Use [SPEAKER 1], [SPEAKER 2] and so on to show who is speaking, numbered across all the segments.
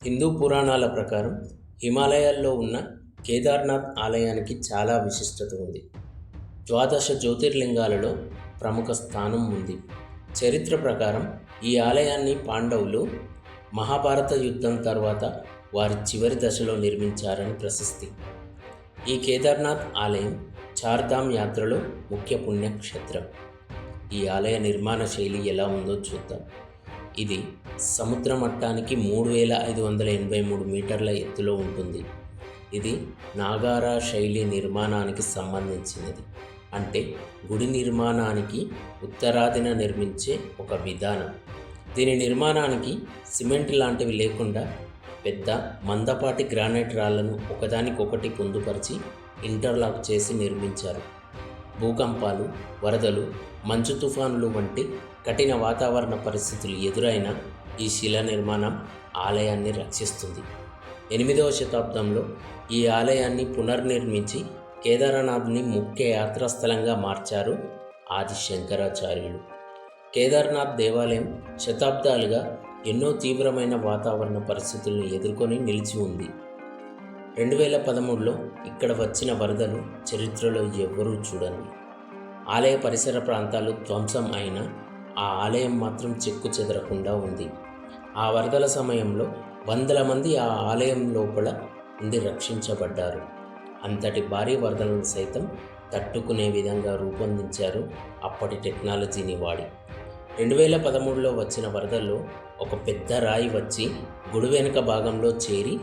[SPEAKER 1] హిందూ పురాణాల ప్రకారం హిమాలయాల్లో ఉన్న కేదార్నాథ్ ఆలయానికి చాలా విశిష్టత ఉంది. ద్వాదశ జ్యోతిర్లింగాలలో ప్రముఖ స్థానం ఉంది. చరిత్ర ప్రకారం ఈ ఆలయాన్ని పాండవులు మహాభారత యుద్ధం తర్వాత వారి చివరి దశలో నిర్మించారని ప్రశస్తి. ఈ కేదార్నాథ్ ఆలయం చార్ధామ్ యాత్రలో ముఖ్య పుణ్యక్షేత్రం. ఈ ఆలయ నిర్మాణ శైలి ఎలా ఉందో చూద్దాం. ఇది సముద్ర మట్టానికి 3583 మీటర్ల ఎత్తులో ఉంటుంది. ఇది నాగారా శైలి నిర్మాణానికి సంబంధించినది. అంటే గుడి నిర్మాణానికి ఉత్తరాదిన నిర్మించే ఒక విధానం. దీని నిర్మాణానికి సిమెంట్ లాంటివి లేకుండా పెద్ద మందపాటి గ్రానైట్ రాళ్లను ఒకదానికొకటి పొందుపరిచి ఇంటర్లాక్ చేసి నిర్మించారు. భూకంపాలు, వరదలు, మంచు తుఫానులు వంటి కఠిన వాతావరణ పరిస్థితులు ఎదురైన ఈ శిలా నిర్మాణం ఆలయాన్ని రక్షిస్తుంది. 8వ శతాబ్దంలో ఈ ఆలయాన్ని పునర్నిర్మించి కేదార్నాథ్ని ముఖ్య యాత్రాస్థలంగా మార్చారు ఆది శంకరాచార్యులు. కేదార్నాథ్ దేవాలయం శతాబ్దాలుగా ఎన్నో తీవ్రమైన వాతావరణ పరిస్థితులను ఎదుర్కొని నిలిచి ఉంది. 2013లో ఇక్కడ వచ్చిన వరదలు చరిత్రలో ఎవ్వరూ చూడని. ఆలయ పరిసర ప్రాంతాలు ధ్వంసం అయినా ఆ ఆలయం మాత్రం చెక్కు చెదరకుండా ఉంది. ఆ వరదల సమయంలో వందల మంది ఆ ఆలయం లోపల ఉండి రక్షించబడ్డారు. అంతటి భారీ వరదలను సైతం తట్టుకునే విధంగా రూపొందించారు అప్పటి టెక్నాలజీని వాడి. 2013లో వచ్చిన వరదల్లో ఒక పెద్ద రాయి వచ్చి గుడి వెనుక భాగంలో చేరి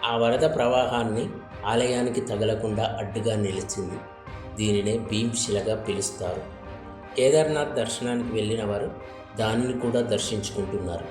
[SPEAKER 1] ఆ వరద ప్రవాహాన్ని ఆలయానికి తగలకుండా అడ్డుగా నిలిచింది. దీనినే భీంశిలగా పిలుస్తారు. కేదార్నాథ్ దర్శనానికి వెళ్ళిన వారు దానిని కూడా దర్శించుకుంటున్నారు.